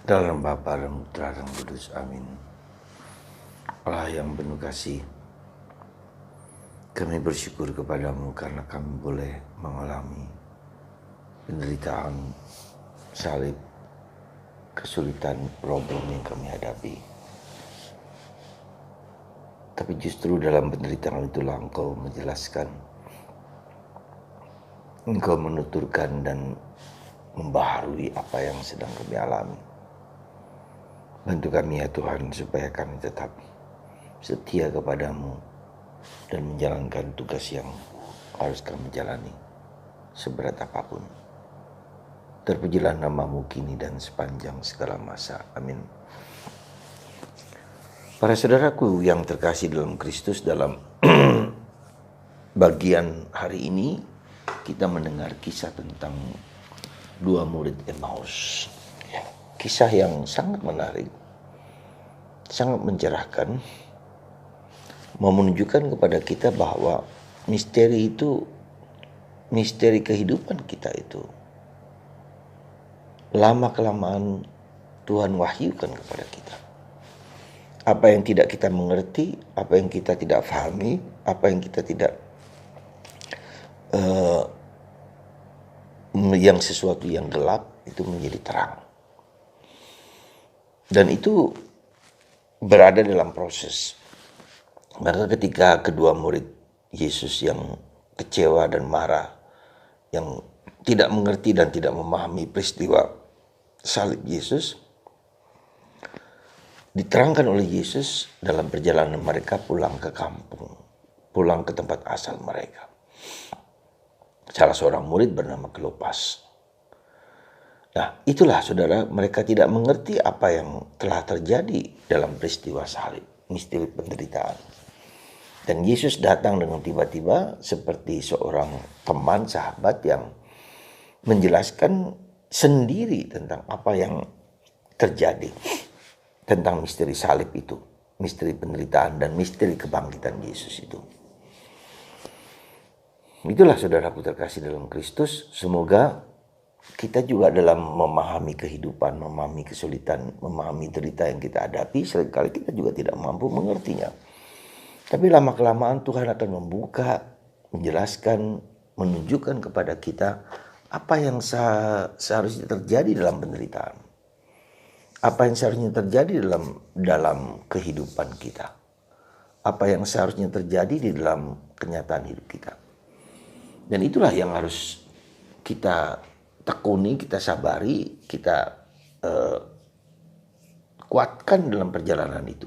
Dalam Bapa dan Putra dan Kudus, amin. Allah yang penuh kasih, kami bersyukur kepadamu karena kami boleh mengalami penderitaan, salib, kesulitan, problem yang kami hadapi. Tapi justru dalam penderitaan itulah Engkau menjelaskan, Engkau menuturkan dan membaharui apa yang sedang kami alami. Bantu kami ya Tuhan supaya kami tetap setia kepadamu dan menjalankan tugas yang harus kami jalani seberat apapun. Terpujilah namamu kini dan sepanjang segala masa. Amin. Para saudaraku yang terkasih dalam Kristus, dalam bagian hari ini kita mendengar kisah tentang dua murid Emmaus. Kisah yang sangat menarik, sangat mencerahkan, mau menunjukkan kepada kita bahwa misteri itu, misteri kehidupan kita itu lama-kelamaan Tuhan wahyukan kepada kita. Apa yang tidak kita mengerti, apa yang kita tidak pahami, apa yang kita tidak yang sesuatu yang gelap itu menjadi terang. Dan itu berada dalam proses. Maka ketika kedua murid Yesus yang kecewa dan marah, yang tidak mengerti dan tidak memahami peristiwa salib Yesus, diterangkan oleh Yesus dalam perjalanan mereka pulang ke kampung, pulang ke tempat asal mereka. Salah seorang murid bernama Kleopas. Nah, itulah saudara, mereka tidak mengerti apa yang telah terjadi dalam peristiwa salib, misteri penderitaan. Dan Yesus datang dengan tiba-tiba seperti seorang teman, sahabat yang menjelaskan sendiri tentang apa yang terjadi, tentang misteri salib itu, misteri penderitaan dan misteri kebangkitan Yesus itu. Itulah saudaraku terkasih dalam Kristus, semoga kita juga dalam memahami kehidupan, memahami kesulitan, memahami derita yang kita hadapi, seringkali kita juga tidak mampu mengertinya. Tapi lama-kelamaan Tuhan akan membuka, menjelaskan, menunjukkan kepada kita apa yang seharusnya terjadi dalam penderitaan. Apa yang seharusnya terjadi dalam kehidupan kita. Apa yang seharusnya terjadi di dalam kenyataan hidup kita. Dan itulah yang harus kita tekuni, kita sabari, kita kuatkan dalam perjalanan itu.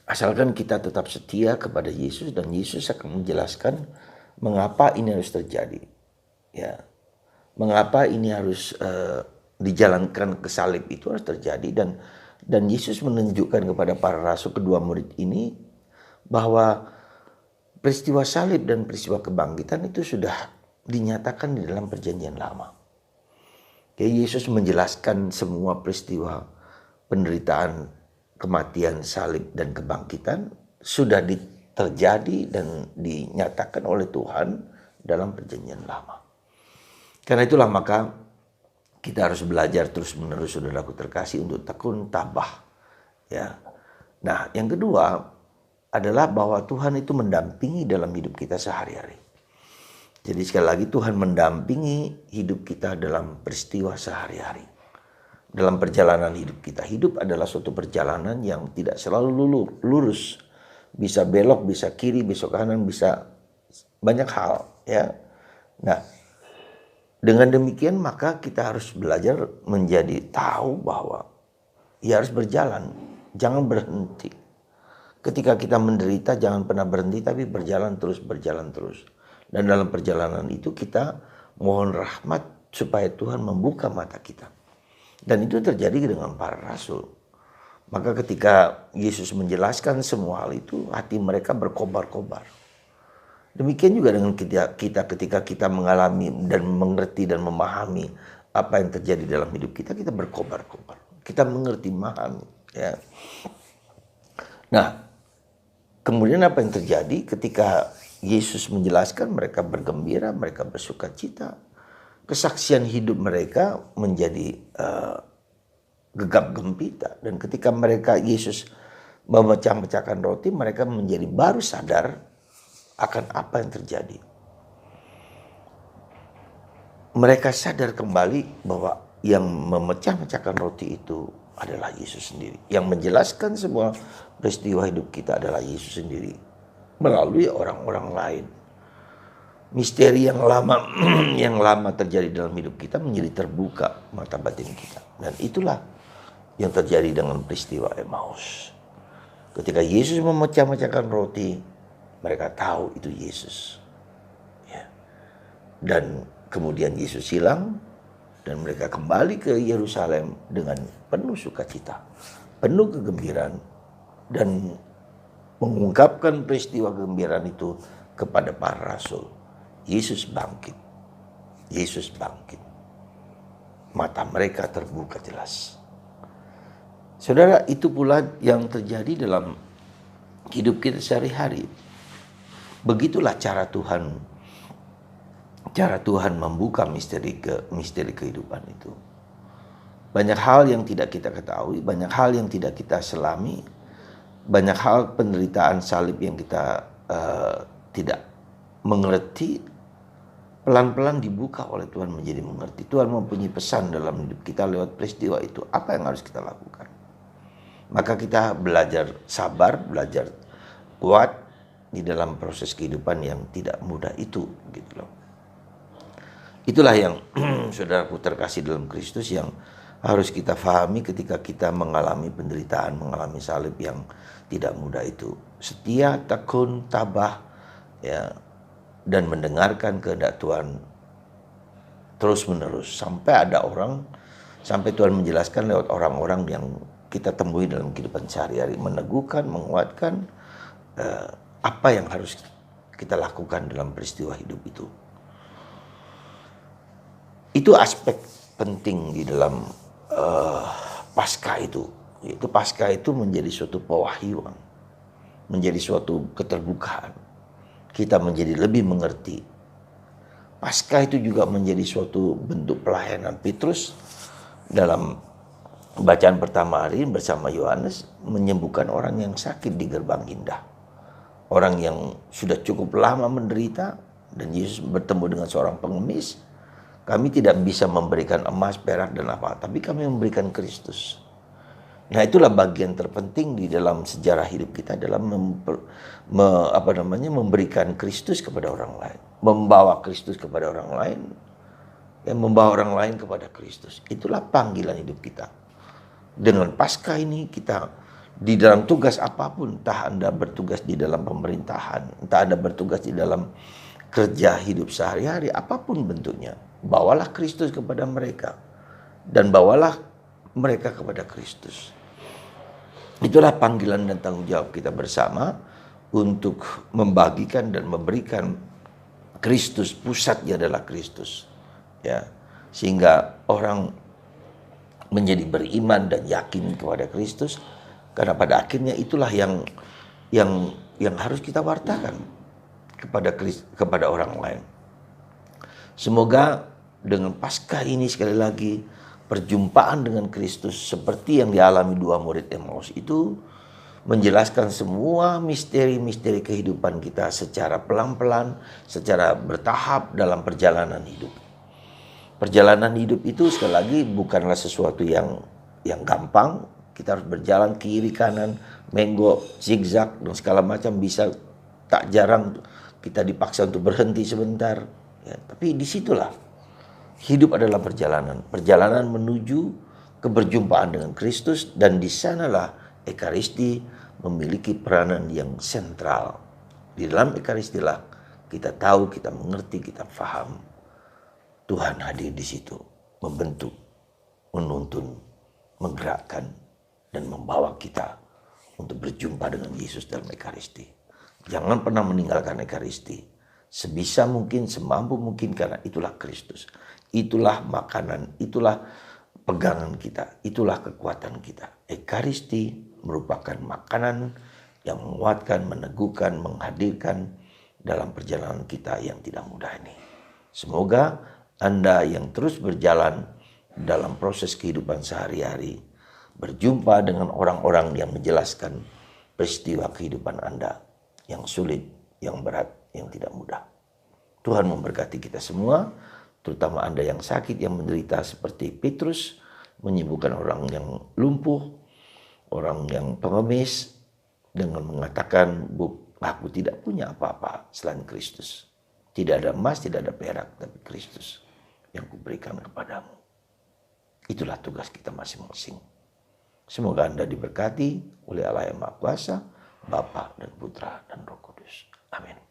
Asalkan kita tetap setia kepada Yesus dan Yesus akan menjelaskan mengapa ini harus terjadi. Ya, mengapa ini harus dijalankan ke salib itu harus terjadi, dan Yesus menunjukkan kepada para rasul kedua murid ini bahwa peristiwa salib dan peristiwa kebangkitan itu sudah dinyatakan di dalam perjanjian lama. Yesus menjelaskan semua peristiwa penderitaan, kematian, salib, dan kebangkitan sudah terjadi dan dinyatakan oleh Tuhan dalam perjanjian lama. Karena itulah maka kita harus belajar terus-menerus, saudaraku terkasih, untuk tekun tabah. Ya. Nah, yang kedua adalah bahwa Tuhan itu mendampingi dalam hidup kita sehari-hari. Jadi sekali lagi Tuhan mendampingi hidup kita dalam peristiwa sehari-hari. Dalam perjalanan hidup kita. Hidup adalah suatu perjalanan yang tidak selalu lurus. Bisa belok, bisa kiri, bisa kanan, bisa banyak hal. Ya. Nah, dengan demikian maka kita harus belajar menjadi tahu bahwa ya harus berjalan. Jangan berhenti. Ketika kita menderita jangan pernah berhenti, tapi berjalan terus. Dan dalam perjalanan itu kita mohon rahmat supaya Tuhan membuka mata kita. Dan itu terjadi dengan para rasul. Maka ketika Yesus menjelaskan semua hal itu, hati mereka berkobar-kobar. Demikian juga dengan kita ketika kita mengalami dan mengerti dan memahami apa yang terjadi dalam hidup kita, kita berkobar-kobar. Kita mengerti, memahami. Ya. Nah, kemudian apa yang terjadi ketika Yesus menjelaskan, mereka bergembira, mereka bersuka cita. Kesaksian hidup mereka menjadi gegap gempita. Dan ketika Yesus memecah-mecahkan roti, mereka menjadi baru sadar akan apa yang terjadi. Mereka sadar kembali bahwa yang memecah-mecahkan roti itu adalah Yesus sendiri. Yang menjelaskan semua peristiwa hidup kita adalah Yesus sendiri melalui orang-orang lain. Misteri yang lama yang lama terjadi dalam hidup kita menjadi terbuka mata batin kita. Dan itulah yang terjadi dengan peristiwa Emmaus. Ketika Yesus memecah-mecahkan roti, mereka tahu itu Yesus. Ya. Dan kemudian Yesus hilang dan mereka kembali ke Yerusalem dengan penuh sukacita, penuh kegembiraan, dan mengungkapkan peristiwa kegembiraan itu kepada para rasul. Yesus bangkit. Yesus bangkit. Mata mereka terbuka jelas. Saudara, itu pula yang terjadi dalam hidup kita sehari-hari. Begitulah cara Tuhan membuka misteri kehidupan itu. Banyak hal yang tidak kita ketahui, banyak hal yang tidak kita selami, banyak hal penderitaan salib yang kita tidak mengerti, pelan-pelan dibuka oleh Tuhan menjadi mengerti. Tuhan mempunyai pesan dalam hidup kita lewat peristiwa itu. Apa yang harus kita lakukan? Maka kita belajar sabar, belajar kuat di dalam proses kehidupan yang tidak mudah itu, gitu loh. Itulah yang saudaraku terkasih dalam Kristus yang harus kita pahami ketika kita mengalami penderitaan, mengalami salib yang tidak mudah itu. Setia, tekun, tabah, ya, dan mendengarkan kehendak Tuhan terus menerus sampai Tuhan menjelaskan lewat orang-orang yang kita temui dalam kehidupan sehari-hari, meneguhkan, menguatkan apa yang harus kita lakukan dalam peristiwa hidup itu. Itu aspek penting di dalam Paskah itu. Yaitu Paskah itu menjadi suatu pewahyuan, menjadi suatu keterbukaan. Kita menjadi lebih mengerti. Paskah itu juga menjadi suatu bentuk pelayanan. Petrus dalam bacaan pertama hari bersama Yohanes menyembuhkan orang yang sakit di gerbang indah. Orang yang sudah cukup lama menderita dan Yesus bertemu dengan seorang pengemis. Kami tidak bisa memberikan emas, perak, dan apa, tapi kami memberikan Kristus. Nah, itulah bagian terpenting di dalam sejarah hidup kita dalam memberikan Kristus kepada orang lain, membawa Kristus kepada orang lain, yang membawa orang lain kepada Kristus. Itulah panggilan hidup kita. Dengan Paskah ini kita di dalam tugas apapun, entah Anda bertugas di dalam pemerintahan, entah Anda bertugas di dalam kerja hidup sehari-hari, apapun bentuknya, bawalah Kristus kepada mereka dan bawalah mereka kepada Kristus. Itulah panggilan dan tanggung jawab kita bersama untuk membagikan dan memberikan Kristus. Pusatnya adalah Kristus, ya, sehingga orang menjadi beriman dan yakin kepada Kristus, karena pada akhirnya itulah yang harus kita wartakan kepada orang lain. Semoga dengan Paskah ini sekali lagi perjumpaan dengan Kristus seperti yang dialami dua murid Emmaus itu menjelaskan semua misteri-misteri kehidupan kita secara pelan-pelan, secara bertahap dalam perjalanan hidup. Perjalanan hidup itu sekali lagi bukanlah sesuatu yang gampang. Kita harus berjalan kiri kanan, menggok, zigzag dan segala macam, bisa tak jarang kita dipaksa untuk berhenti sebentar. Ya, tapi disitulah hidup adalah perjalanan menuju keberjumpaan dengan Kristus, dan di sanalah Ekaristi memiliki peranan yang sentral. Di dalam Ekaristilah kita tahu, kita mengerti, kita paham Tuhan hadir di situ, membentuk, menuntun, menggerakkan, dan membawa kita untuk berjumpa dengan Yesus dalam Ekaristi. Jangan pernah meninggalkan Ekaristi. Sebisa mungkin, semampu mungkin, karena itulah Kristus. Itulah makanan, itulah pegangan kita, itulah kekuatan kita. Ekaristi merupakan makanan yang menguatkan, meneguhkan, menghadirkan dalam perjalanan kita yang tidak mudah ini. Semoga Anda yang terus berjalan dalam proses kehidupan sehari-hari berjumpa dengan orang-orang yang menjelaskan peristiwa kehidupan Anda yang sulit, yang berat, yang tidak mudah. Tuhan memberkati kita semua, terutama Anda yang sakit, yang menderita seperti Petrus, menyembuhkan orang yang lumpuh, orang yang pengemis, dengan mengatakan, aku tidak punya apa-apa selain Kristus. Tidak ada emas, tidak ada perak, tapi Kristus yang kuberikan kepadamu. Itulah tugas kita masing-masing. Semoga Anda diberkati oleh Allah yang Maha Kuasa, Bapa dan Putra dan Roh Kudus. Amin.